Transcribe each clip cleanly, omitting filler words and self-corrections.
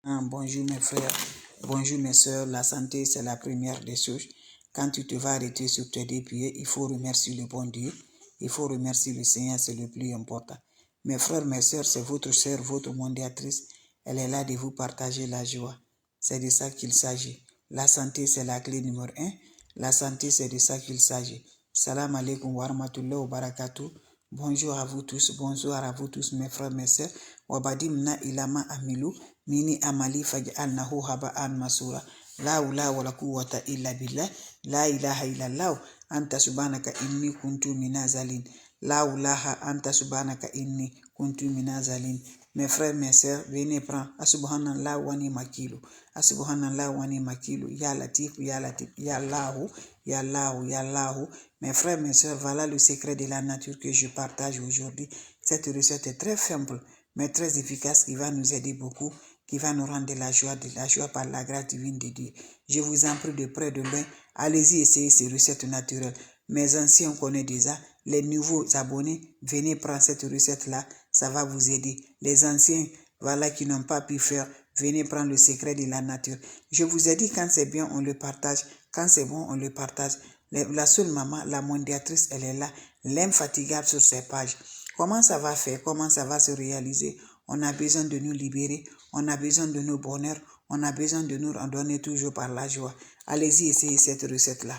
Bonjour mes frères, bonjour mes soeurs. La santé, c'est la première des choses. Quand tu te vas arrêter sur tes deux pieds, il faut remercier le bon Dieu. Il faut remercier le Seigneur, c'est le plus important. Mes frères, mes soeurs, c'est votre sœur, votre mondiatrice. Elle est là de vous partager la joie. C'est de ça qu'il s'agit. La santé, c'est la clé numéro 1. La santé, c'est de ça qu'il s'agit. Salam alaikum wa rahmatullahi wa barakatuh. Bonjour à vous tous, bonsoir à vous tous mes frères, mes sœurs. Wabadimna ilama amilu, mini amali faj'alnahu haba'an masura. La hawla wala quwwata illa billah, la ilaha illallah, anta subhanaka inni kuntu minazalin. La hawla anta subhanaka inni kuntu minazalin. Mes frères, mes sœurs, venez prendre. Asubhanallah wa ni makilu. Asubhanallah wa ni makilu. Ya Latif, ya Latif, ya Allahu, ya Allahu, ya Allahu. Mes frères, mes sœurs, voilà le secret de la nature que je partage aujourd'hui. Cette recette est très simple, mais très efficace, qui va nous aider beaucoup, qui va nous rendre de la joie par la grâce divine de Dieu. Je vous en prie de près de loin, allez-y essayer ces recettes naturelles. Mes anciens connaissent déjà, les nouveaux abonnés, venez prendre cette recette-là, ça va vous aider. Les anciens, voilà, qui n'ont pas pu faire, venez prendre le secret de la nature. Je vous ai dit, quand c'est bien, on le partage. Quand c'est bon, on le partage. La seule maman, la mondiatrice, elle est là, l'infatigable sur ses pages. Comment ça va faire? Comment ça va se réaliser? On a besoin de nous libérer, on a besoin de nos bonheurs, on a besoin de nous en donner toujours par la joie. Allez-y, essayez cette recette-là.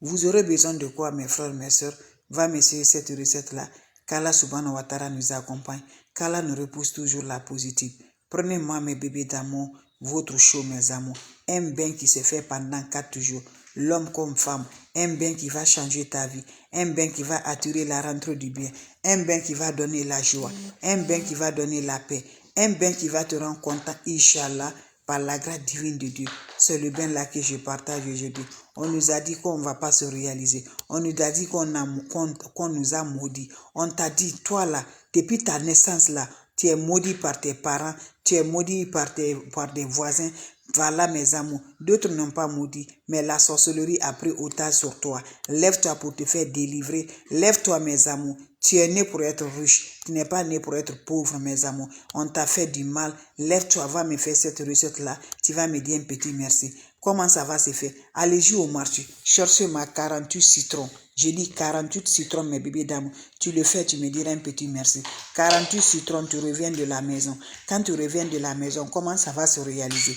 Vous aurez besoin de quoi, mes frères, mes sœurs? Va m'essayer cette recette-là. Qu'Allah subhanahu wa ta'ala nous accompagne. Qu'Allah nous repousse toujours la positive. Prenez-moi mes bébés d'amour, votre show, mes amours. Un bain qui se fait pendant 4 jours. L'homme comme femme. Un bain qui va changer ta vie. Un bain qui va attirer la rentrée du bien. Un bain qui va donner la joie. Un bain qui va donner la paix. Un bain qui va te rendre content, Inch'Allah, par la grâce divine de Dieu. C'est le bain là que je partage aujourd'hui. On nous a dit qu'on ne va pas se réaliser. On nous a dit qu'on nous a maudits. On t'a dit, toi là, depuis ta naissance là, tu es maudit par tes parents, tu es maudit par des voisins. Voilà mes amours. D'autres n'ont pas maudit, mais la sorcellerie a pris otage sur toi. Lève-toi pour te faire délivrer. Lève-toi mes amours. Tu es né pour être riche. Tu n'es pas né pour être pauvre, mes amours. On t'a fait du mal. Lève-toi, va me faire cette recette-là. Tu vas me dire un petit merci. Comment ça va se faire? Allez-y au marché. Cherchez ma 48 citrons. J'ai dit 48 citrons, mes bébés d'amour. Tu le fais, tu me diras un petit merci. 48 citrons, tu reviens de la maison. Quand tu reviens de la maison, comment ça va se réaliser?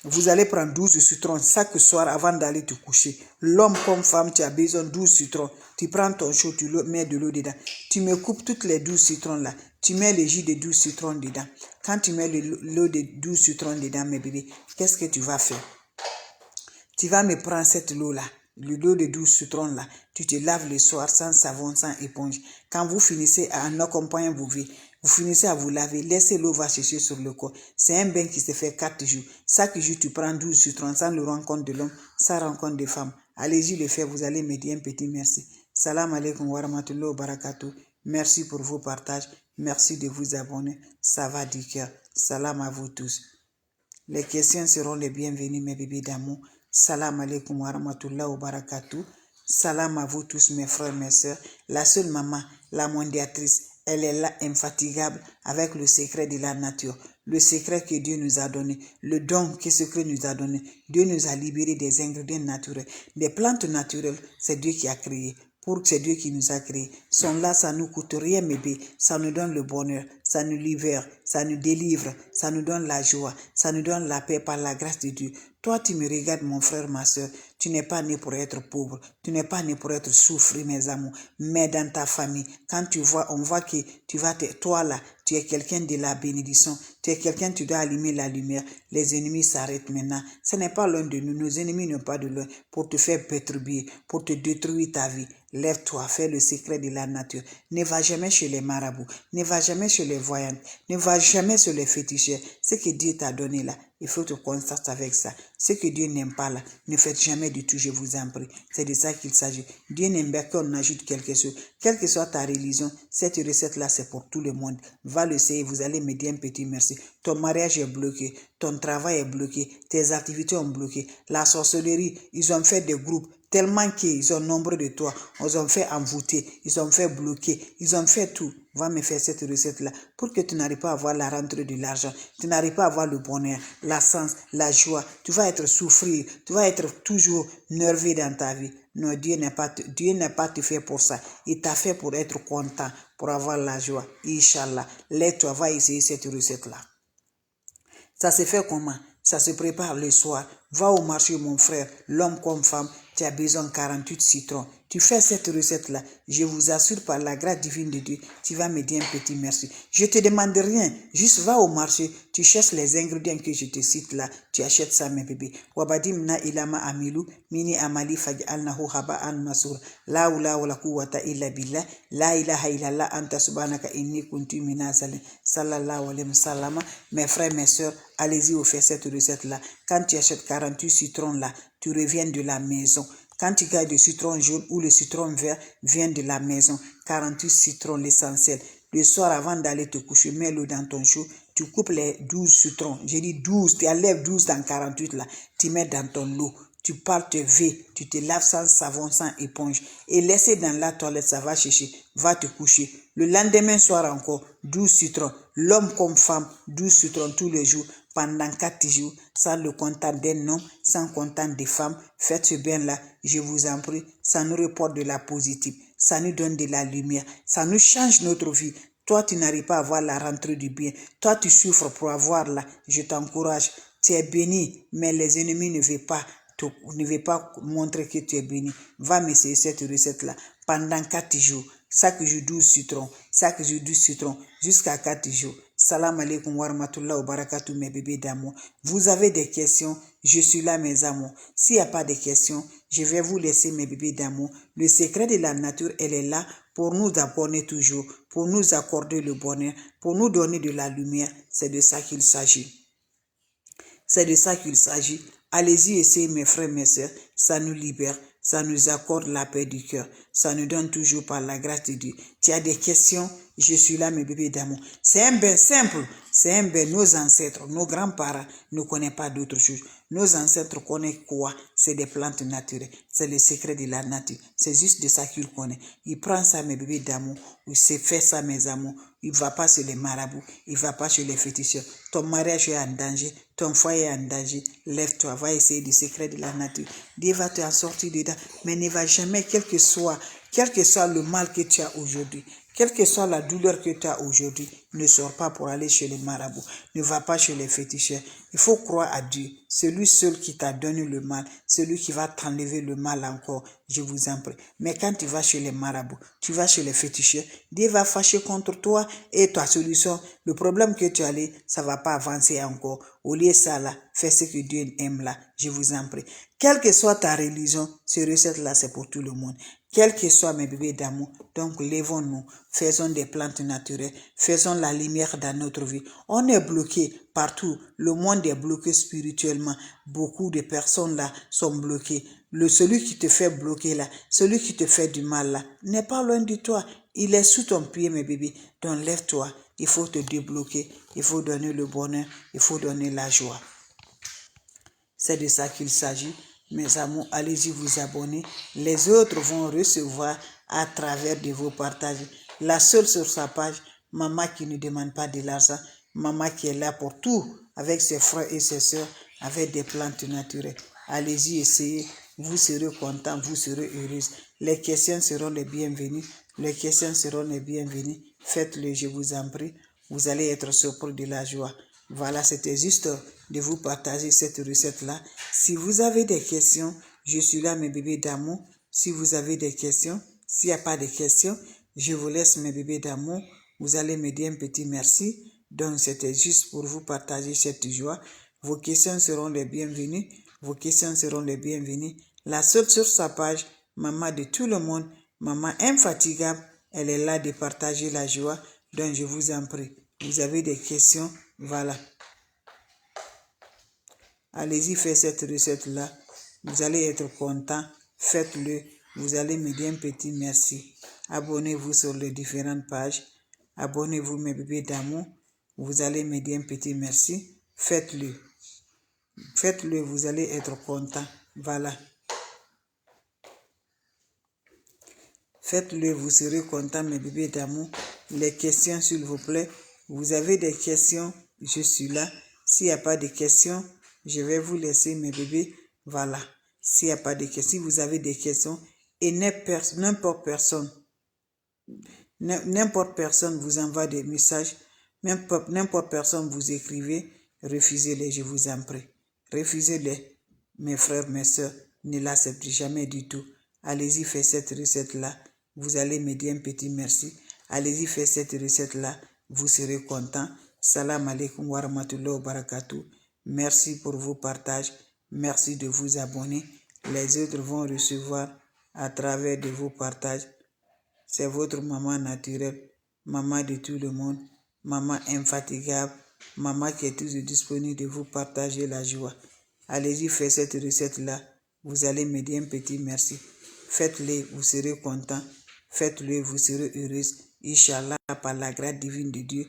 Vous allez prendre 12 citrons chaque soir avant d'aller te coucher. L'homme comme femme, tu as besoin de 12 citrons. Tu prends ton chaud, tu mets de l'eau dedans. Tu me coupes toutes les 12 citrons là. Tu mets le jus de 12 citrons dedans. Quand tu mets l'eau de 12 citrons dedans, mes bébés, qu'est-ce que tu vas faire? Tu vas me prendre cette eau là. L'eau de 12 citrons là, tu te laves le soir sans savon, sans éponge. Quand vous finissez en accompagnant vos vies, vous finissez à vous laver, laissez l'eau va sécher sur le corps. C'est un bain qui se fait 4 jours. Chaque jour, tu prends 12 citrons sans le rencontre de l'homme, sans rencontre de femme. Allez-y le faire, vous allez me dire un petit merci. Salam alaikum wa rahmatullahi wa barakatuh. Merci pour vos partages. Merci de vous abonner. Ça va du cœur. Salam à vous tous. Les questions seront les bienvenues, mes bébés d'amour. Salam alaikum wa rahmatullahi wa barakatuh. Salam à vous tous, mes frères, mes sœurs. La seule maman, la mondiatrice, elle est là, infatigable, avec le secret de la nature. Le secret que Dieu nous a donné, le don que ce que nous a donné. Dieu nous a libérés des ingrédients naturels. Des plantes naturelles, c'est Dieu qui a créé. Pour que c'est Dieu qui nous a créés. Sont là, ça ne nous coûte rien, bébé. Ça nous donne le bonheur, ça nous libère, ça nous délivre, ça nous donne la joie, ça nous donne la paix par la grâce de Dieu. Toi, tu me regardes, mon frère, ma soeur. Tu n'es pas né pour être pauvre. Tu n'es pas né pour être souffrir, mes amours. Mais dans ta famille, quand tu vois, on voit que toi là, tu es quelqu'un de la bénédiction. Tu es quelqu'un, tu dois allumer la lumière. Les ennemis s'arrêtent maintenant. Ce n'est pas loin de nous. Nos ennemis n'ont pas de loin pour te faire perturber, pour te détruire ta vie. Lève-toi, fais le secret de la nature. Ne va jamais chez les marabouts. Ne va jamais chez les voyants. Ne va jamais chez les féticheurs. Ce que Dieu t'a donné là, il faut te constater avec ça. Ce que Dieu n'aime pas là, ne faites jamais du tout, je vous en prie. C'est de ça qu'il s'agit. Dieu n'aime pas qu'on ajoute quelque chose. Quelle que soit ta religion, cette recette-là, c'est pour tout le monde. Va le essayer, vous allez me dire un petit merci. Ton mariage est bloqué, ton travail est bloqué, tes activités ont bloqué. La sorcellerie, ils ont fait des groupes. Tellement qu'ils sont nombreux de toi, ils ont fait envoûter, ils ont fait bloquer, ils ont fait tout. va me faire cette recette-là pour que tu n'arrives pas à avoir la rentrée de l'argent, tu n'arrives pas à avoir le bonheur, la sens, la joie, tu vas être souffrir, tu vas être toujours nerveux dans ta vie. Non, Dieu n'est pas te fait pour ça. Il t'a fait pour être content, pour avoir la joie. Inch'Allah, lève-toi, va essayer cette recette-là. Ça se fait comment? Ça se prépare le soir. Va au marché, mon frère, l'homme comme femme, tu as besoin de 48 citrons. Tu fais cette recette-là. Je vous assure par la grâce divine de Dieu, tu vas me dire un petit merci. Je ne te demande rien. Juste va au marché, tu cherches les ingrédients que je te cite là. Tu achètes ça, mes bébés. Wabadimna ilama amilu, mini amali faj'alnahu haba'an masur. La ula wala quwwata illa billah. La ilaha illallah anta subhanaka inni kuntu minazalin. Sallallahu alayhi wa sallam. Mes frères, mes soeurs, allez-y au faire cette recette-là. Quand tu achètes 48 citrons là, tu reviens de la maison. Quand tu gardes le citron jaune ou le citron vert, vient de la maison. 48 citrons, l'essentiel. Le soir, avant d'aller te coucher, mets l'eau dans ton chaud. Tu coupes les 12 citrons. J'ai dit 12, tu enlèves 12 dans 48 là. Tu mets dans ton eau. Tu pars te laver, tu te laves sans savon, sans éponge. Et laisser dans la toilette, ça va chercher, va te coucher. Le lendemain soir encore, 12 citrons. L'homme comme femme, 12 citrons tous les jours. Pendant 4 jours, sans le contact d'un homme, sans contact des femmes, faites ce bien-là, je vous en prie, ça nous reporte de la positive, ça nous donne de la lumière, ça nous change notre vie. Toi, tu n'arrives pas à avoir la rentrée du bien. Toi, tu souffres pour avoir là. Je t'encourage. Tu es béni, mais les ennemis ne veulent pas montrer que tu es béni. Va m'essayer cette recette-là pendant 4 jours. Chaque jour 12 citrons, chaque jour 12 citrons, jusqu'à 4 jours. Salam alaikum wa rahmatullah wa barakatuh, mes bébés d'amour. Vous avez des questions, je suis là, mes amours. S'il n'y a pas de questions, je vais vous laisser, mes bébés d'amour. Le secret de la nature, elle est là pour nous abonner toujours, pour nous accorder le bonheur, pour nous donner de la lumière. C'est de ça qu'il s'agit. C'est de ça qu'il s'agit. Allez-y, essayez, mes frères, mes sœurs. Ça nous libère. Ça nous accorde la paix du cœur. Ça nous donne toujours par la grâce de Dieu. Tu as des questions? Je suis là, mes bébés d'amour. C'est un bain simple. C'est un bain. Nos ancêtres, nos grands-parents ne connaissent pas d'autre chose. Nos ancêtres connaissent quoi? C'est des plantes naturelles. C'est le secret de la nature. C'est juste de ça qu'ils connaissent. Il prend ça, mes bébés d'amour. Il se fait ça, mes amours. Il ne va pas chez les marabouts. Il ne va pas chez les féticheurs. Ton mariage est en danger. Ton foyer est en danger. Lève-toi. Va essayer du secret de la nature. Dieu va te en sortir dedans. Mais ne va jamais, quel que soit le mal que tu as aujourd'hui, quelle que soit la douleur que tu as aujourd'hui, ne sors pas pour aller chez les marabouts. Ne va pas chez les féticheurs. Il faut croire à Dieu. C'est lui seul qui t'a donné le mal. C'est lui qui va t'enlever le mal encore. Je vous en prie. Mais quand tu vas chez les marabouts, tu vas chez les féticheurs, Dieu va fâcher contre toi et ta solution, le problème que tu as, ça va pas avancer encore. Au lieu de ça là, fais ce que Dieu aime là. Je vous en prie. Quelle que soit ta religion, ces recettes-là, c'est pour tout le monde. Quels que soient mes bébés d'amour, donc lèvons-nous, faisons des plantes naturelles, faisons la lumière dans notre vie. On est bloqué partout, le monde est bloqué spirituellement, beaucoup de personnes là sont bloquées. Celui qui te fait bloquer là, celui qui te fait du mal là, n'est pas loin de toi, il est sous ton pied mes bébés, donc lève-toi, il faut te débloquer, il faut donner le bonheur, il faut donner la joie. C'est de ça qu'il s'agit. Mes amours, allez-y vous abonner. Les autres vont recevoir à travers de vos partages. La seule sur sa page, maman qui ne demande pas de l'argent, maman qui est là pour tout, avec ses frères et ses soeurs, avec des plantes naturelles. Allez-y, essayez. Vous serez contents, vous serez heureuses. Les questions seront les bienvenues. Les questions seront les bienvenues. Faites-le, je vous en prie. Vous allez être surpris de la joie. Voilà, c'était juste de vous partager cette recette-là. Si vous avez des questions, je suis là, mes bébés d'amour. Si vous avez des questions, s'il n'y a pas de questions, je vous laisse, mes bébés d'amour. Vous allez me dire un petit merci. Donc, c'était juste pour vous partager cette joie. Vos questions seront les bienvenues. Vos questions seront les bienvenues. La seule sur sa page, maman de tout le monde, maman infatigable, elle est là de partager la joie. Donc, je vous en prie. Vous avez des questions? Voilà. Allez-y, faites cette recette-là. Vous allez être content. Faites-le. Vous allez me dire un petit merci. Abonnez-vous sur les différentes pages. Abonnez-vous, mes bébés d'amour. Vous allez me dire un petit merci. Faites-le. Faites-le, vous allez être content. Voilà. Faites-le, vous serez content, mes bébés d'amour. les questions, s'il vous plaît. Vous avez des questions, je suis là. S'il n'y a pas de questions, je vais vous laisser, mes bébés. Voilà. S'il n'y a pas de questions, si vous avez des questions, et n'importe personne vous envoie des messages, n'importe personne vous écrivez, refusez-les, je vous en prie. Refusez-les, mes frères, mes soeurs, ne l'acceptez jamais du tout. Allez-y, faites cette recette-là. Vous allez me dire un petit merci. Allez-y, faites cette recette-là. Vous serez content. Salam alaikum wa rahmatullahi wa barakatuh. Merci pour vos partages. Merci de vous abonner. Les autres vont recevoir à travers de vos partages. C'est votre maman naturelle, maman de tout le monde, maman infatigable, maman qui est toujours disponible de vous partager la joie. Allez-y, faites cette recette-là. Vous allez me dire un petit merci. Faites-le, vous serez content. Faites-le, vous serez heureuse. Inch'Allah, par la grâce divine de Dieu.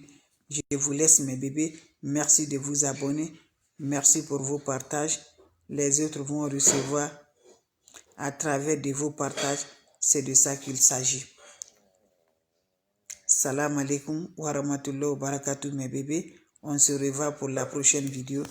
Je vous laisse, mes bébés. Merci de vous abonner. Merci pour vos partages. Les autres vont recevoir à travers de vos partages. C'est de ça qu'il s'agit. Salam alaikum wa rahmatullahi wa barakatuh, mes bébés. On se revoit pour la prochaine vidéo.